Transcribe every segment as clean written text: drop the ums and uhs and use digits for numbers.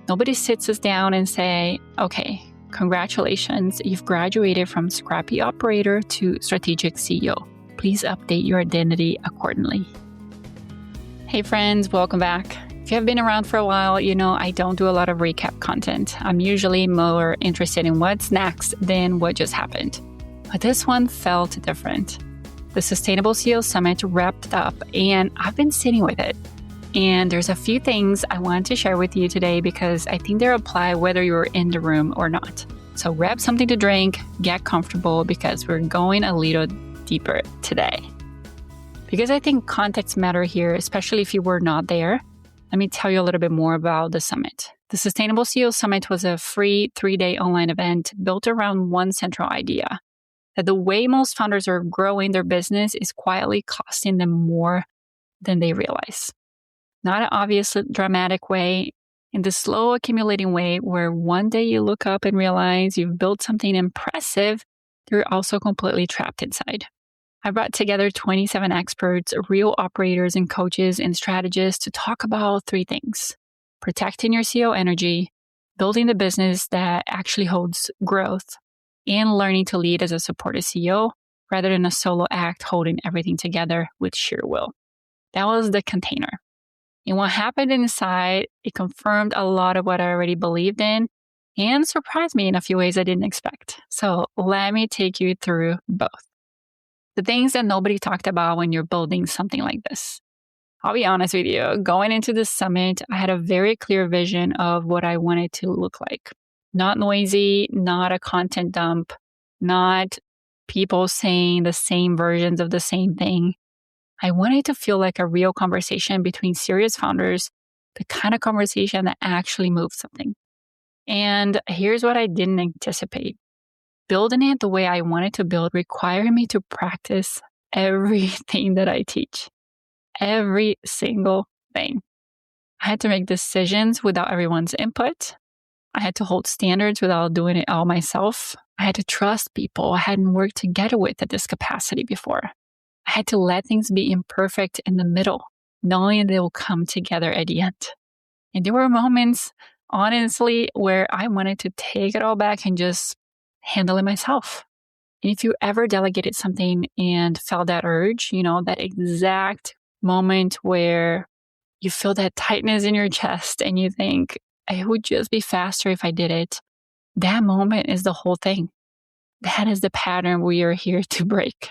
Nobody sits us down and say, okay, congratulations, you've graduated from scrappy operator to strategic CEO. Please update your identity accordingly. Hey friends, welcome back. If you have been around for a while, you know I don't do a lot of recap content. I'm usually more interested in what's next than what just happened. But this one felt different. The Sustainable CEO Summit wrapped up and I've been sitting with it. And there's a few things I want to share with you today because I think they apply whether you're in the room or not. So grab something to drink, get comfortable because we're going a little deeper today. Because I think context matter here, especially if you were not there. Let me tell you a little bit more about the summit. The Sustainable CEO Summit was a free 3-day online event built around one central idea, that the way most founders are growing their business is quietly costing them more than they realize. Not an obvious dramatic way, in the slow accumulating way where one day you look up and realize you've built something impressive, you're also completely trapped inside. I brought together 27 experts, real operators and coaches and strategists to talk about 3 things: protecting your CEO energy, building the business that actually holds growth, and learning to lead as a supported CEO rather than a solo act holding everything together with sheer will. That was the container. And what happened inside, it confirmed a lot of what I already believed in and surprised me in a few ways I didn't expect. So let me take you through both. The things that nobody talked about when you're building something like this. I'll be honest with you, going into this summit, I had a very clear vision of what I wanted to look like. Not noisy, not a content dump, not people saying the same versions of the same thing. I wanted to feel like a real conversation between serious founders, the kind of conversation that actually moves something. And here's what I didn't anticipate. Building it the way I wanted to build required me to practice everything that I teach. Every single thing. I had to make decisions without everyone's input. I had to hold standards without doing it all myself. I had to trust people I hadn't worked together with at this capacity before. I had to let things be imperfect in the middle, knowing they will come together at the end. And there were moments, honestly, where I wanted to take it all back and just handle it myself. And if you ever delegated something and felt that urge, that exact moment where you feel that tightness in your chest and you think, it would just be faster if I did it. That moment is the whole thing. That is the pattern we are here to break.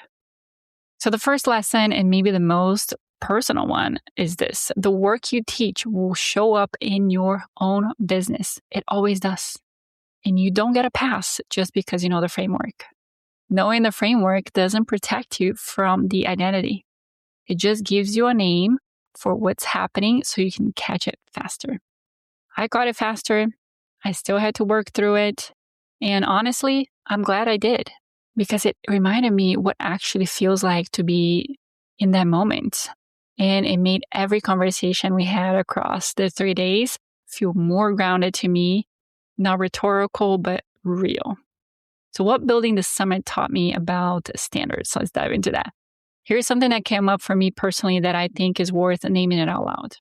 So the first lesson, and maybe the most personal one, is this. The work you teach will show up in your own business. It always does. And you don't get a pass just because you know the framework. Knowing the framework doesn't protect you from the identity. It just gives you a name for what's happening so you can catch it faster. I caught it faster. I still had to work through it. And honestly, I'm glad I did because it reminded me what actually feels like to be in that moment. And it made every conversation we had across the 3 days feel more grounded to me. Not rhetorical, but real. So what building the summit taught me about standards? Let's dive into that. Here's something that came up for me personally that I think is worth naming it out loud.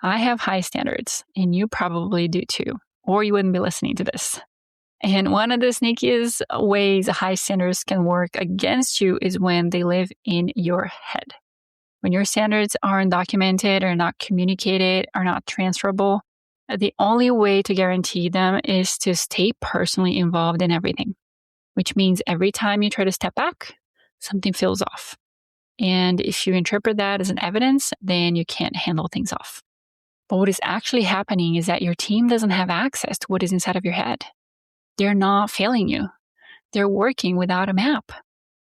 I have high standards, and you probably do too, or you wouldn't be listening to this. And one of the sneakiest ways high standards can work against you is when they live in your head. When your standards aren't documented or not communicated or not transferable, the only way to guarantee them is to stay personally involved in everything, which means every time you try to step back, something feels off. And if you interpret that as an evidence, then you can't handle things off. But what is actually happening is that your team doesn't have access to what is inside of your head. They're not failing you. They're working without a map.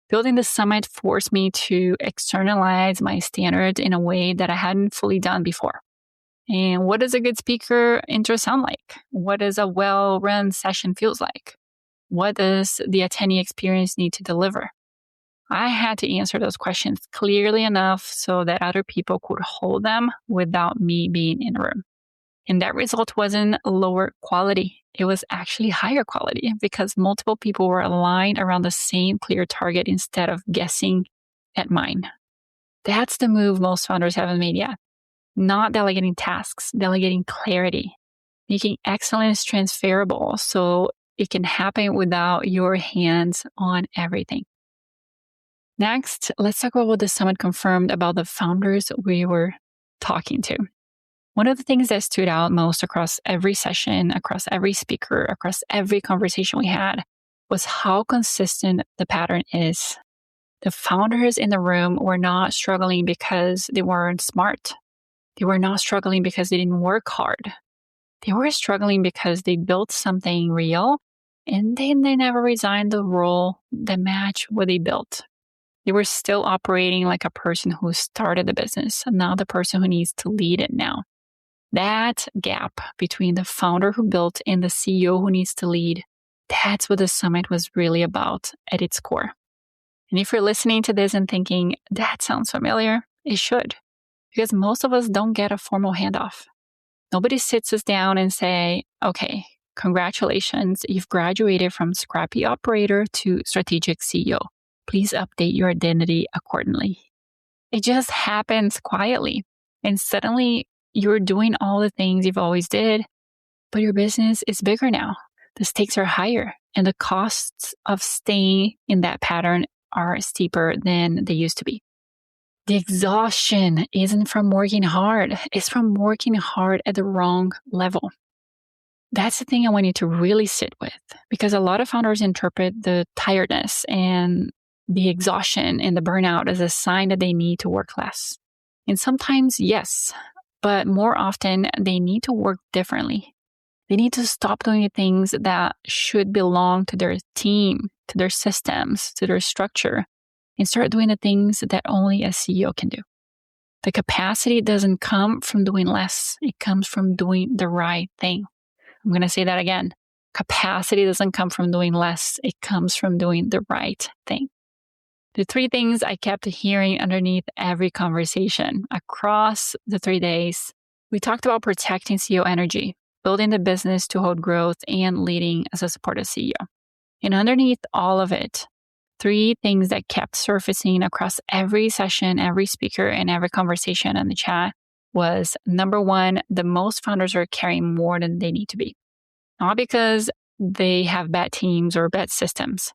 Building the summit forced me to externalize my standards in a way that I hadn't fully done before. And what does a good speaker intro sound like? What does a well-run session feels like? What does the attendee experience need to deliver? I had to answer those questions clearly enough so that other people could hold them without me being in the room. And that result wasn't lower quality. It was actually higher quality because multiple people were aligned around the same clear target instead of guessing at mine. That's the move most founders haven't made yet. Not delegating tasks, delegating clarity. making excellence transferable so it can happen without your hands on everything. Next, let's talk about what the summit confirmed about the founders we were talking to. One of the things that stood out most across every session, across every speaker, across every conversation we had was how consistent the pattern is. The founders in the room were not struggling because they weren't smart. They were not struggling because they didn't work hard. They were struggling because they built something real and then they never resigned the role that matched what they built. They were still operating like a person who started the business, not the person who needs to lead it now. That gap between the founder who built and the CEO who needs to lead, that's what the summit was really about at its core. And if you're listening to this and thinking, that sounds familiar, it should. Because most of us don't get a formal handoff. Nobody sits us down and say, okay, congratulations, you've graduated from scrappy operator to strategic CEO. Please update your identity accordingly. It just happens quietly. And suddenly you're doing all the things you've always did, but your business is bigger now. The stakes are higher and the costs of staying in that pattern are steeper than they used to be. The exhaustion isn't from working hard. It's from working hard at the wrong level. That's the thing I want you to really sit with, because a lot of founders interpret the tiredness and the exhaustion and the burnout as a sign that they need to work less. And sometimes, yes, but more often they need to work differently. They need to stop doing the things that should belong to their team, to their systems, to their structure, and start doing the things that only a CEO can do. The capacity doesn't come from doing less. It comes from doing the right thing. I'm going to say that again. Capacity doesn't come from doing less. It comes from doing the right thing. The three things I kept hearing underneath every conversation across the 3 days, we talked about protecting CEO energy, building the business to hold growth, and leading as a supportive CEO. And underneath all of it, three things that kept surfacing across every session, every speaker, and every conversation in the chat was, number one, the most founders are carrying more than they need to be. Not because they have bad teams or bad systems,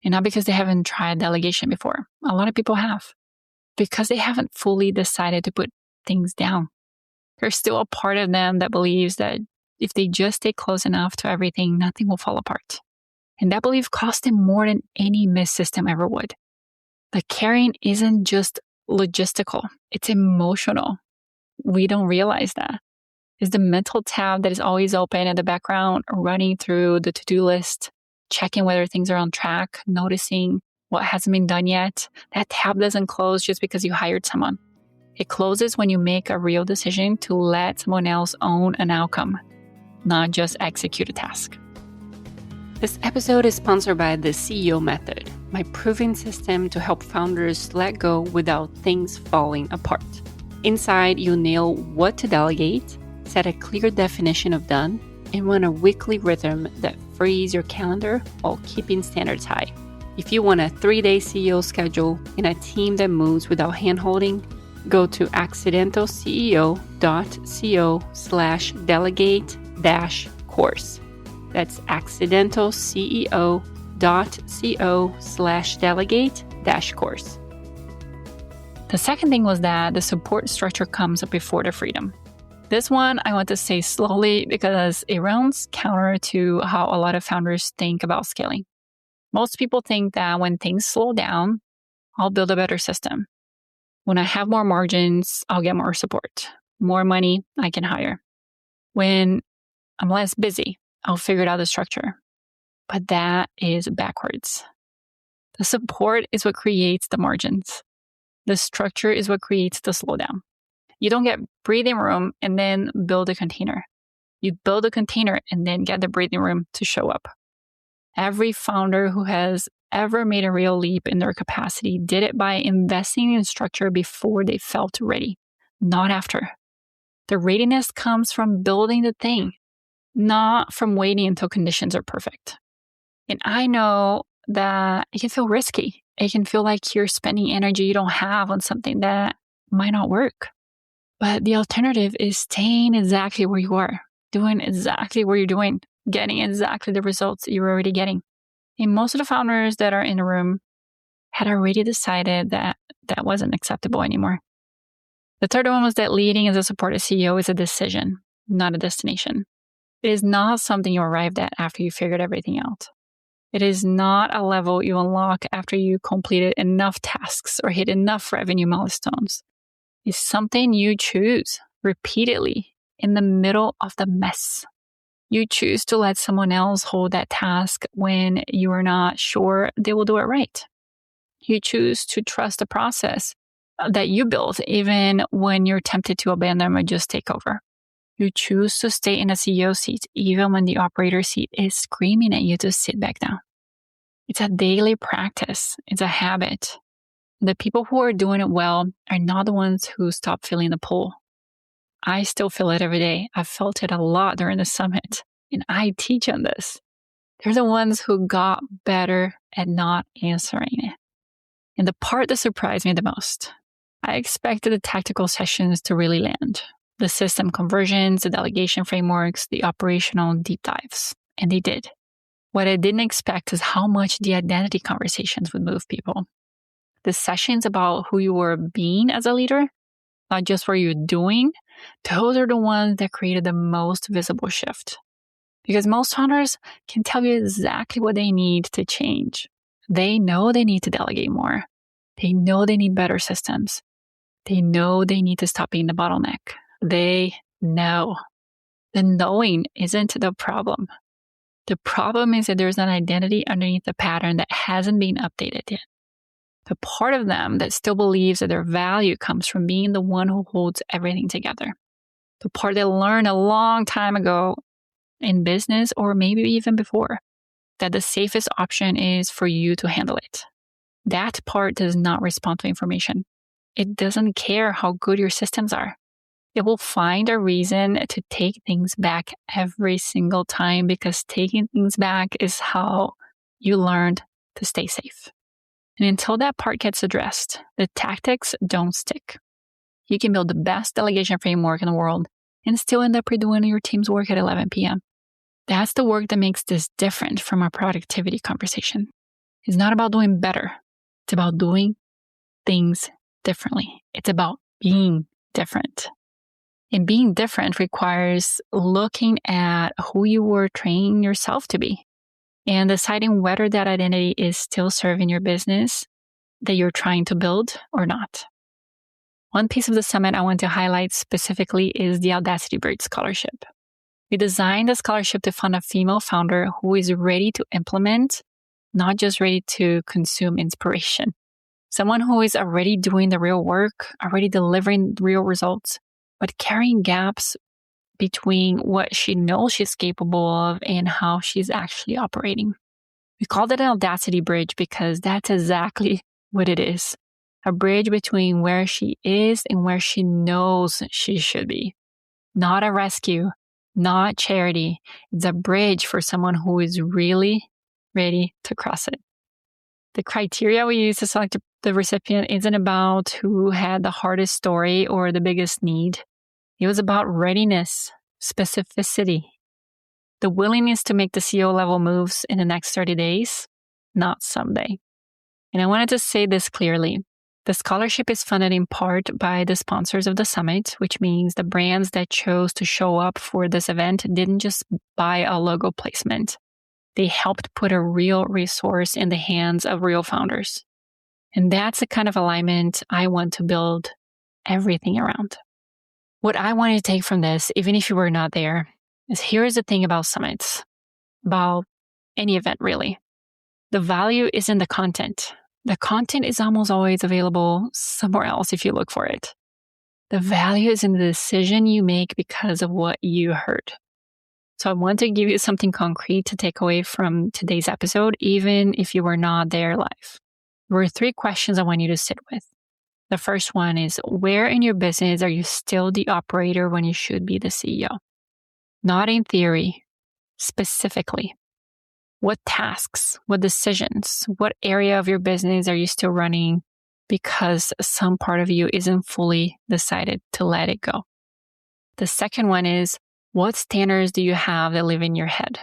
and not because they haven't tried delegation before. A lot of people have. Because they haven't fully decided to put things down. There's still a part of them that believes that if they just stay close enough to everything, nothing will fall apart. And that belief cost them more than any missed system ever would. The carrying isn't just logistical, it's emotional. We don't realize that. It's the mental tab that is always open in the background, running through the to-do list, checking whether things are on track, noticing what hasn't been done yet. That tab doesn't close just because you hired someone. It closes when you make a real decision to let someone else own an outcome, not just execute a task. This episode is sponsored by the CEO Method, my proven system to help founders let go without things falling apart. Inside, you'll nail what to delegate, set a clear definition of done, and run a weekly rhythm that frees your calendar while keeping standards high. If you want a 3-day CEO schedule and a team that moves without handholding, go to accidentalceo.co/delegate-course. That's accidentalceo.co/delegate-course. The second thing was that the support structure comes before the freedom. This one I want to say slowly because it runs counter to how a lot of founders think about scaling. Most people think that when things slow down, I'll build a better system. When I have more margins, I'll get more support. More money, I can hire. When I'm less busy, I'll figure out the structure. But that is backwards. The support is what creates the margins. The structure is what creates the slowdown. You don't get breathing room and then build a container. You build a container and then get the breathing room to show up. Every founder who has ever made a real leap in their capacity did it by investing in structure before they felt ready, not after. The readiness comes from building the thing, not from waiting until conditions are perfect. And I know that it can feel risky. It can feel like you're spending energy you don't have on something that might not work. But the alternative is staying exactly where you are, doing exactly what you're doing, getting exactly the results you're already getting. And most of the founders that are in the room had already decided that that wasn't acceptable anymore. The third one was that leading as a supported CEO is a decision, not a destination. It is not something you arrived at after you figured everything out. It is not a level you unlock after you completed enough tasks or hit enough revenue milestones. It's something you choose repeatedly in the middle of the mess. You choose to let someone else hold that task when you are not sure they will do it right. You choose to trust the process that you built even when you're tempted to abandon or just take over. You choose to stay in a CEO seat even when the operator seat is screaming at you to sit back down. It's a daily practice. It's a habit. The people who are doing it well are not the ones who stop feeling the pull. I still feel it every day. I've felt it a lot during the summit, and I teach on this. They're the ones who got better at not answering it. And the part that surprised me the most, I expected the tactical sessions to really land. The system conversions, the delegation frameworks, the operational deep dives. And they did. What I didn't expect is how much the identity conversations would move people. The sessions about who you were being as a leader, not just what you're doing, those are the ones that created the most visible shift. Because most founders can tell you exactly what they need to change. They know they need to delegate more. They know they need better systems. They know they need to stop being the bottleneck. They know. The knowing isn't the problem. The problem is that there's an identity underneath the pattern that hasn't been updated yet. The part of them that still believes that their value comes from being the one who holds everything together. The part that learned a long time ago in business, or maybe even before, that the safest option is for you to handle it. That part does not respond to information. It doesn't care how good your systems are. It will find a reason to take things back every single time because taking things back is how you learned to stay safe. And until that part gets addressed, the tactics don't stick. You can build the best delegation framework in the world and still end up redoing your team's work at 11 p.m. That's the work that makes this different from a productivity conversation. It's not about doing better. It's about doing things differently. It's about being different. And being different requires looking at who you were training yourself to be and deciding whether that identity is still serving your business that you're trying to build or not. One piece of the summit I want to highlight specifically is the Audacity Bridge Scholarship. We designed the scholarship to fund a female founder who is ready to implement, not just ready to consume inspiration. Someone who is already doing the real work, already delivering real results, but carrying gaps between what she knows she's capable of and how she's actually operating. We called it an Audacity Bridge because that's exactly what it is. A bridge between where she is and where she knows she should be. Not a rescue, not charity. It's a bridge for someone who is really ready to cross it. The criteria we use to select the recipient isn't about who had the hardest story or the biggest need. It was about readiness, specificity, the willingness to make the CEO level moves in the next 30 days, not someday. And I wanted to say this clearly. The scholarship is funded in part by the sponsors of the summit, which means the brands that chose to show up for this event didn't just buy a logo placement. They helped put a real resource in the hands of real founders. And that's the kind of alignment I want to build everything around. What I want you to take from this, even if you were not there, is here's the thing about summits, about any event really. The value is in the content. The content is almost always available somewhere else if you look for it. The value is in the decision you make because of what you heard. So I want to give you something concrete to take away from today's episode, even if you were not there live. There were 3 questions I want you to sit with. The first one is, where in your business are you still the operator when you should be the CEO? Not in theory, specifically. What tasks, what decisions, what area of your business are you still running because some part of you isn't fully decided to let it go? The second one is, What standards do you have that live in your head?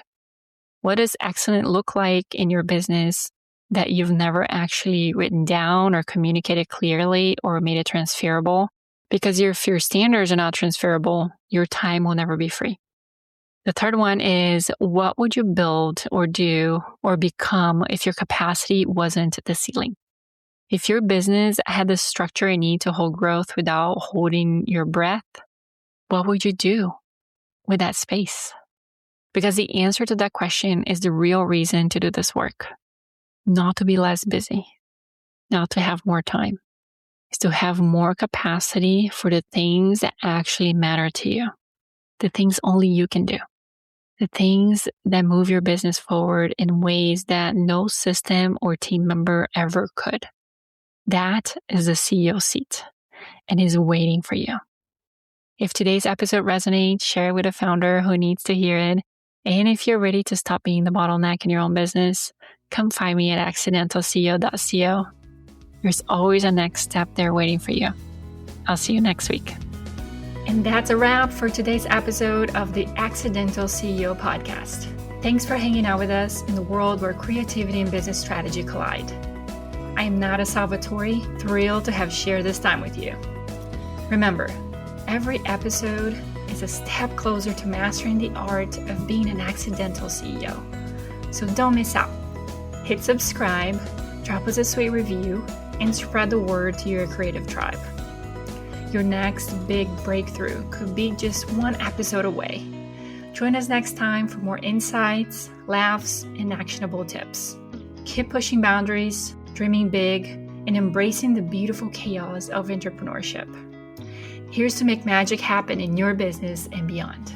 What does excellent look like in your business that you've never actually written down or communicated clearly or made it transferable? Because if your standards are not transferable, your time will never be free. The third one is, what would you build or do or become if your capacity wasn't the ceiling? If your business had the structure you need to hold growth without holding your breath, what would you do with that space? Because the answer to that question is the real reason to do this work. Not to be less busy, not to have more time. It's to have more capacity for the things that actually matter to you, the things only you can do, the things that move your business forward in ways that no system or team member ever could. That is the CEO seat and is waiting for you. If today's episode resonates, share it with a founder who needs to hear it. And if you're ready to stop being the bottleneck in your own business, come find me at accidentalceo.co. There's always a next step there waiting for you. I'll see you next week. And that's a wrap for today's episode of the Accidental CEO podcast. Thanks for hanging out with us in the world where creativity and business strategy collide. I am Nata Salvatore, thrilled to have shared this time with you. Remember, every episode is a step closer to mastering the art of being an accidental CEO. So don't miss out. Hit subscribe, drop us a sweet review, and spread the word to your creative tribe. Your next big breakthrough could be just one episode away. Join us next time for more insights, laughs, and actionable tips. Keep pushing boundaries, dreaming big, and embracing the beautiful chaos of entrepreneurship. Here's to make magic happen in your business and beyond.